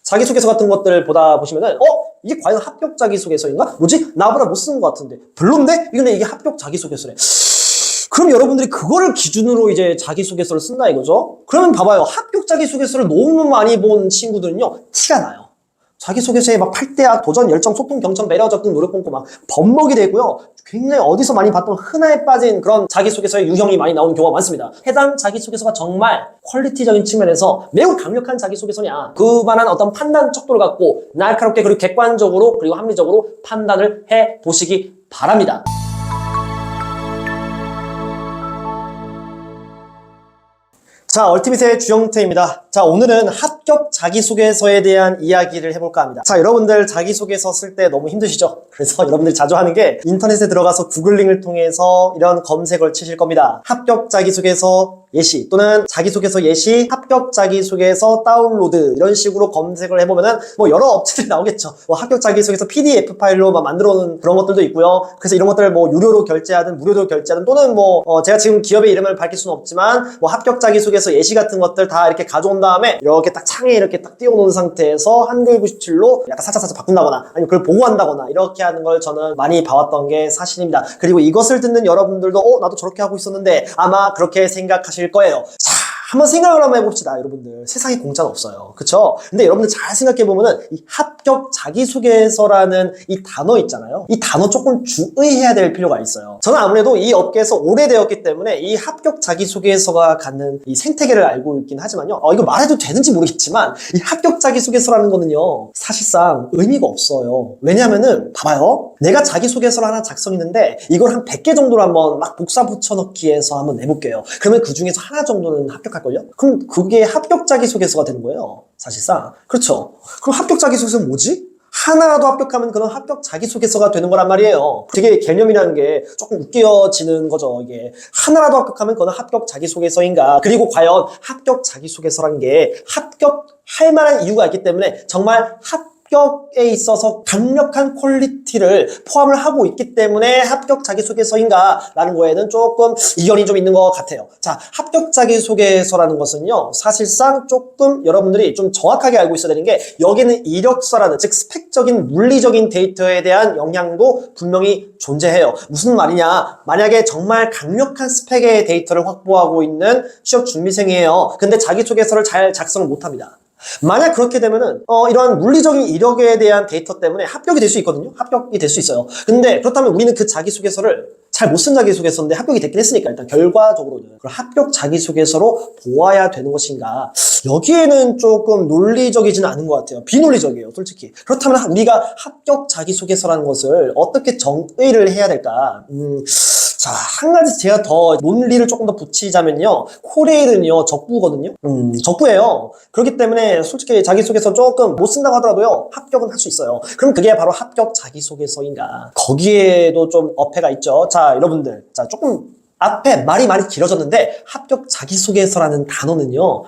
자기소개서 같은 것들 보다 보시면은 이게 과연 합격 자기소개서인가? 뭐지? 나보다 못 쓰는 것 같은데 별론데? 근데 이게 합격 자기소개서래. 그럼 여러분들이 그거를 기준으로 이제 자기소개서를 쓴다 이거죠? 그러면 봐봐요. 합격 자기소개서를 너무 많이 본 친구들은요, 티가 나요. 자기소개서에 막 8대야, 도전, 열정, 소통, 경청, 매력, 접근, 노력, 꼼꼼 막 번복이 되고요. 굉장히 어디서 많이 봤던 흔하에 빠진 그런 자기소개서의 유형이 많이 나오는 경우가 많습니다. 해당 자기소개서가 정말 퀄리티적인 측면에서 매우 강력한 자기소개서냐, 그만한 어떤 판단 척도를 갖고 날카롭게 그리고 객관적으로 그리고 합리적으로 판단을 해보시기 바랍니다. 자, 얼티밋의 주영태입니다. 자, 오늘은 합격 자기소개서에 대한 이야기를 해볼까 합니다. 자, 여러분들 자기소개서 쓸 때 너무 힘드시죠? 그래서 여러분들이 자주 하는 게 인터넷에 들어가서 구글링을 통해서 이런 검색을 치실 겁니다. 합격 자기소개서 예시 또는 자기소개서 예시, 합격 자기소개서 다운로드 이런 식으로 검색을 해보면은 뭐 여러 업체들이 나오겠죠. 뭐 합격 자기소개서 PDF 파일로 막 만들어 놓은 그런 것들도 있고요. 그래서 이런 것들을 뭐 유료로 결제하든 무료로 결제하든 또는 뭐 제가 지금 기업의 이름을 밝힐 수는 없지만 뭐 합격 자기소개서 예시 같은 것들 다 이렇게 가져온 다음에 이렇게 딱 창에 이렇게 딱 띄워놓은 상태에서 한글 97로 약간 살짝 바꾼다거나 아니면 그걸 보고한다거나 이렇게 하는 걸 저는 많이 봐왔던 게 사실입니다. 그리고 이것을 듣는 여러분들도 나도 저렇게 하고 있었는데 아마 그렇게 생각하실 거예요. 자, 한번 생각을 한번 해봅시다, 여러분들. 세상에 공짜는 없어요. 그쵸? 근데 여러분들 잘 생각해보면은 이 합격 자기소개서라는 이 단어 있잖아요. 이 단어 조금 주의해야 될 필요가 있어요. 저는 아무래도 이 업계에서 오래되었기 때문에 이 합격 자기소개서가 갖는 이 생태계를 알고 있긴 하지만요. 이거 말해도 되는지 모르겠지만 이 합격 자기소개서라는 거는요, 사실상 의미가 없어요. 왜냐면은 봐봐요. 내가 자기소개서를 하나 작성했는데 이걸 한 100개 정도로 한번 막 복사 붙여넣기 해서 한번 내볼게요. 그러면 그 중에서 하나 정도는 합격할걸요? 그럼 그게 합격 자기소개서가 되는 거예요, 사실상. 그렇죠? 그럼 합격 자기소개서는 뭐지? 하나라도 합격하면 그런 합격 자기소개서가 되는 거란 말이에요. 되게 개념이라는 게 조금 웃겨지는 거죠. 이게 하나라도 합격하면 그건 합격 자기소개서인가, 그리고 과연 합격 자기소개서란 게 합격할 만한 이유가 있기 때문에 정말 합격에 있어서 강력한 퀄리티를 포함을 하고 있기 때문에 합격 자기소개서인가 라는 거에는 조금 이견이 좀 있는 것 같아요. 자, 합격 자기소개서라는 것은요, 사실상 조금 여러분들이 좀 정확하게 알고 있어야 되는 게, 여기는 이력서라는, 즉 스펙적인 물리적인 데이터에 대한 영향도 분명히 존재해요. 무슨 말이냐, 만약에 정말 강력한 스펙의 데이터를 확보하고 있는 취업 준비생이에요. 근데 자기소개서를 잘 작성을 못합니다. 만약 그렇게 되면은 이러한 물리적인 이력에 대한 데이터 때문에 합격이 될 수 있거든요. 합격이 될 수 있어요. 근데 그렇다면 우리는 그 자기소개서를 잘 못 쓴 자기소개서인데 합격이 됐긴 했으니까 일단 결과적으로는 그럼 합격 자기소개서로 보아야 되는 것인가, 여기에는 조금 논리적이지는 않은 것 같아요. 비논리적이에요, 솔직히. 그렇다면 우리가 합격 자기소개서라는 것을 어떻게 정의를 해야 될까? 자, 한 가지 제가 더 논리를 조금 더 붙이자면요, 코레일은요 적부거든요. 적부예요. 그렇기 때문에 솔직히 자기소개서 조금 못 쓴다고 하더라도요 합격은 할 수 있어요. 그럼 그게 바로 합격 자기소개서인가? 거기에도 좀 어폐가 있죠. 자, 여러분들, 자, 조금 앞에 말이 많이 길어졌는데 합격 자기소개서라는 단어는요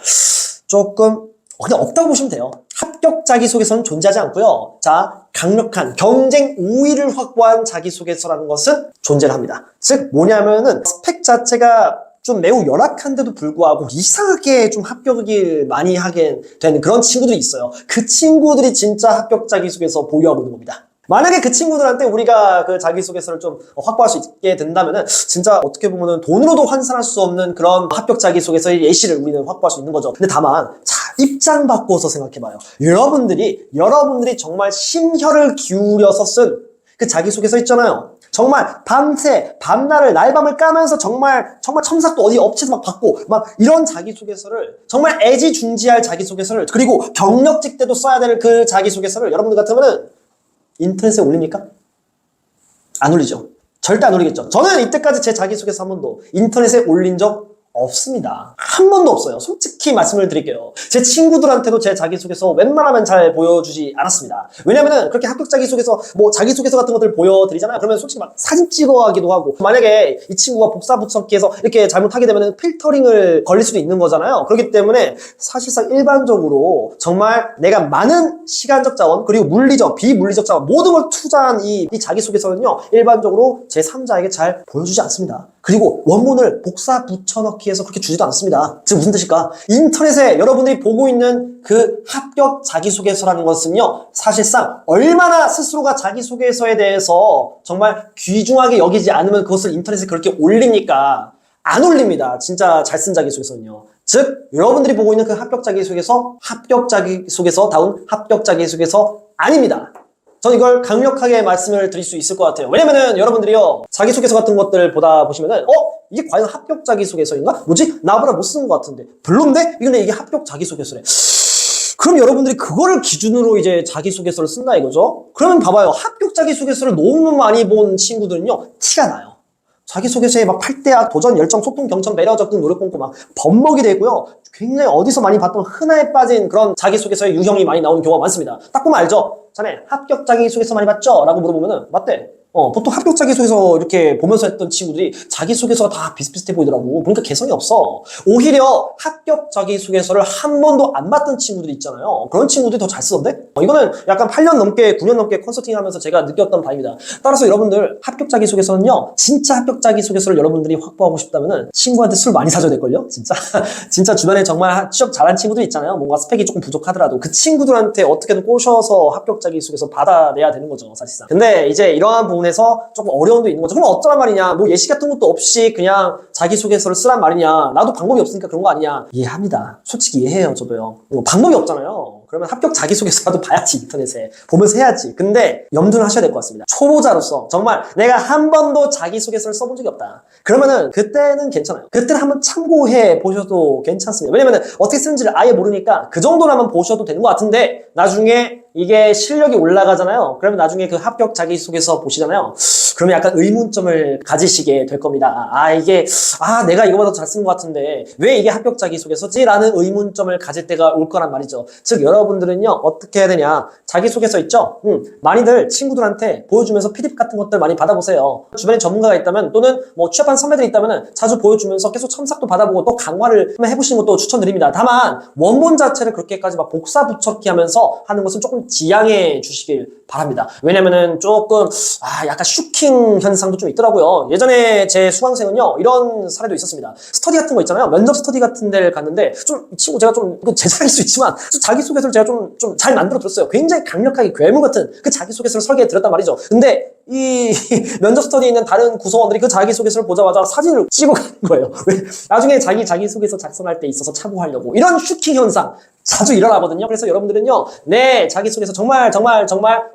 조금 그냥 없다고 보시면 돼요. 합격 자기소개서는 존재하지 않고요. 자, 강력한 경쟁 우위를 확보한 자기소개서라는 것은 존재를 합니다. 즉 뭐냐면은 스펙 자체가 좀 매우 열악한데도 불구하고 이상하게 좀 합격을 많이 하게 되는 그런 친구들이 있어요. 그 친구들이 진짜 합격 자기소개서 보유하고 있는 겁니다. 만약에 그 친구들한테 우리가 그 자기소개서를 좀 확보할 수 있게 된다면은 진짜 어떻게 보면은 돈으로도 환산할 수 없는 그런 합격 자기소개서의 예시를 우리는 확보할 수 있는 거죠. 근데 다만, 자, 입장 바꿔서 생각해봐요. 여러분들이 정말 심혈을 기울여서 쓴 그 자기소개서 있잖아요. 정말 밤새 밤날을 날밤을 까면서 정말 첨삭도 어디 업체에서 막 받고 막 이런 자기소개서를, 정말 애지중지할 자기소개서를, 그리고 경력직 때도 써야 될 그 자기소개서를 여러분들 같으면은 인터넷에 올립니까? 안 올리죠. 절대 안 올리겠죠. 저는 이때까지 제 자기소개서 한 번도 인터넷에 올린 적 없습니다. 한 번도 없어요. 솔직히 말씀을 드릴게요. 제 친구들한테도 제 자기소개서 웬만하면 잘 보여주지 않았습니다. 왜냐면은 그렇게 합격 자기소개서, 뭐 자기소개서 같은 것들 보여드리잖아요. 그러면 솔직히 막 사진 찍어 하기도 하고, 만약에 이 친구가 복사 붙여넣기해서 이렇게 잘못하게 되면은 필터링을 걸릴 수도 있는 거잖아요. 그렇기 때문에 사실상 일반적으로 정말 내가 많은 시간적 자원, 그리고 물리적, 비물리적 자원 모든 걸 투자한 이 자기소개서는요 일반적으로 제3자에게 잘 보여주지 않습니다. 그리고 원문을 복사 붙여넣기 정확히 해서 그렇게 주지도 않습니다. 즉 무슨 뜻일까? 인터넷에 여러분들이 보고 있는 그 합격 자기소개서라는 것은요, 사실상 얼마나 스스로가 자기소개서에 대해서 정말 귀중하게 여기지 않으면 그것을 인터넷에 그렇게 올립니까? 안 올립니다. 진짜 잘 쓴 자기소개서는요. 즉 여러분들이 보고 있는 그 합격 자기소개서, 합격 자기소개서다운 합격 자기소개서 아닙니다. 저는 이걸 강력하게 말씀을 드릴 수 있을 것 같아요. 왜냐면은 여러분들이요, 자기소개서 같은 것들 보다 보시면은 이게 과연 합격 자기소개서인가? 뭐지? 나보다 못 쓰는 것 같은데 별론데? 근데 이게 합격 자기소개서래. 그럼 여러분들이 그거를 기준으로 이제 자기소개서를 쓴다 이거죠? 그러면 봐봐요. 합격 자기소개서를 너무 많이 본 친구들은요, 티가 나요. 자기소개서에 막 8대학, 도전, 열정, 소통, 경청, 매력, 접근, 노력, 공고 막 범벅이 되고요. 굉장히 어디서 많이 봤던 흔하에 빠진 그런 자기소개서의 유형이 많이 나오는 경우가 많습니다. 딱 보면 알죠? 자네 합격 자기소개서 많이 봤죠? 라고 물어보면은 맞대. 보통 합격 자기소개서 이렇게 보면서 했던 친구들이 자기소개서가 다 비슷비슷해 보이더라고. 그러니까 개성이 없어. 오히려 합격 자기소개서를 한 번도 안 봤던 친구들이 있잖아요. 그런 친구들이 더 잘 쓰던데? 이거는 약간 8년 넘게, 9년 넘게 컨설팅 하면서 제가 느꼈던 바입니다. 따라서 여러분들 합격 자기소개서는요, 진짜 합격 자기소개서를 여러분들이 확보하고 싶다면은 친구한테 술 많이 사줘야 될걸요? 진짜? 진짜 주변에 정말 취업 잘한 친구들 있잖아요. 뭔가 스펙이 조금 부족하더라도 그 친구들한테 어떻게든 꼬셔서 합격 자기소개서 받아내야 되는 거죠, 사실상. 근데 이제 이러한 부분에서 조금 어려움도 있는 거죠. 그럼 어쩌란 말이냐? 뭐 예시 같은 것도 없이 그냥 자기소개서를 쓰란 말이냐? 나도 방법이 없으니까 그런 거 아니냐? 이해합니다. 솔직히 이해해요, 저도요. 방법이 없잖아요. 그러면 합격 자기소개서라도 봐야지, 인터넷에. 보면서 해야지. 근데 염두를 하셔야 될 것 같습니다. 초보자로서 정말 내가 한 번도 자기소개서를 써본 적이 없다. 그러면은 그때는 괜찮아요. 그때는 한번 참고해 보셔도 괜찮습니다. 왜냐면은 어떻게 쓰는지를 아예 모르니까 그 정도는 한번 보셔도 되는 것 같은데 나중에 이게 실력이 올라가잖아요. 그러면 나중에 그 합격 자기소개서 보시잖아요. 그러면 약간 의문점을 가지시게 될 겁니다. 내가 이거보다 잘 쓴 것 같은데 왜 이게 합격 자기소개서지? 라는 의문점을 가질 때가 올 거란 말이죠. 즉 여러분들은요, 어떻게 해야 되냐? 자기소개서 있죠? 많이들 친구들한테 보여주면서 PDF 같은 것들 많이 받아보세요. 주변에 전문가가 있다면 또는 뭐 취업한 선배들이 있다면 자주 보여주면서 계속 첨삭도 받아보고 또 강화를 한번 해보시는 것도 추천드립니다. 다만 원본 자체를 그렇게까지 막 복사 붙였기 하면서 하는 것은 조금 지양해 주시길 바랍니다. 왜냐면은 조금 약간 슈킹 현상도 좀 있더라고요. 예전에 제 수강생은요, 이런 사례도 있었습니다. 스터디 같은 거 있잖아요. 면접 스터디 같은 데를 갔는데 이 친구 제가 좀 제 자랑일 수 있지만 자기소개서를 제가 좀 잘 만들어 들었어요. 굉장히 강력하게 괴물 같은 그 자기소개서를 설계해 드렸단 말이죠. 근데 이 면접 스터디에 있는 다른 구성원들이 그 자기소개서를 보자마자 사진을 찍어가는 거예요. 왜? 나중에 자기소개서 작성할 때 있어서 참고하려고. 이런 슈킹 현상 자주 일어나거든요. 그래서 여러분들은요, 자기소개서 정말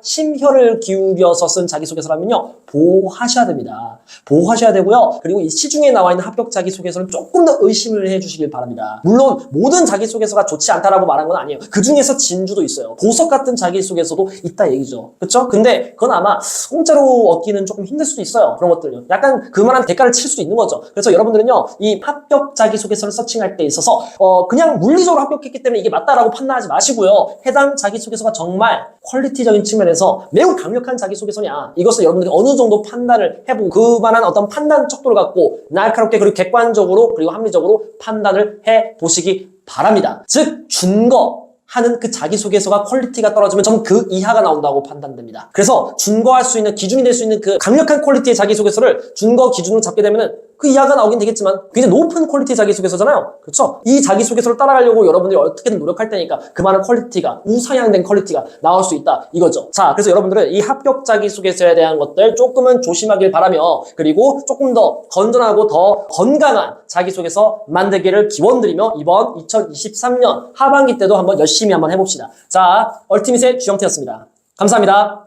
심혈을 기울여서 쓴 자기소개서라면요, 보호하셔야 됩니다. 보호하셔야 되고요. 그리고 이 시중에 나와 있는 합격 자기소개서를 조금 더 의심을 해주시길 바랍니다. 물론 모든 자기소개서가 좋지 않다라고 말한 건 아니에요. 그 중에서 진주도 있어요. 보석 같은 자기소개서도 있다 얘기죠. 그렇죠? 근데 그건 아마 공짜로 얻기는 조금 힘들 수도 있어요. 그런 것들요. 약간 그만한 대가를 칠 수도 있는 거죠. 그래서 여러분들은요, 이 합격 자기소개서를 서칭할 때 있어서 그냥 물리적으로 합격했기 때문에 이게 맞다라고 판단하지 마시고요. 해당 자기소개서가 정말 퀄리티적인 측면에서 매우 강력한 자기소개서냐, 이것을 여러분들이 어느 정도 판단을 해보고 그만한 어떤 판단 척도를 갖고 날카롭게 그리고 객관적으로 그리고 합리적으로 판단을 해보시기 바랍니다. 즉 준거 하는 그 자기소개서가 퀄리티가 떨어지면 저는 그 이하가 나온다고 판단됩니다. 그래서 준거할 수 있는, 기준이 될 수 있는 그 강력한 퀄리티의 자기소개서를 준거 기준으로 잡게 되면은 그 이하가 나오긴 되겠지만 굉장히 높은 퀄리티의 자기소개서잖아요. 그렇죠? 이 자기소개서를 따라가려고 여러분들이 어떻게든 노력할 테니까 그만한 퀄리티가, 우상향된 퀄리티가 나올 수 있다 이거죠. 자, 그래서 여러분들은 이 합격 자기소개서에 대한 것들 조금은 조심하길 바라며, 그리고 조금 더 건전하고 더 건강한 자기소개서 만들기를 기원드리며 이번 2023년 하반기 때도 한번 열심히 한번 해봅시다. 자, 얼티밋의 주영태였습니다. 감사합니다.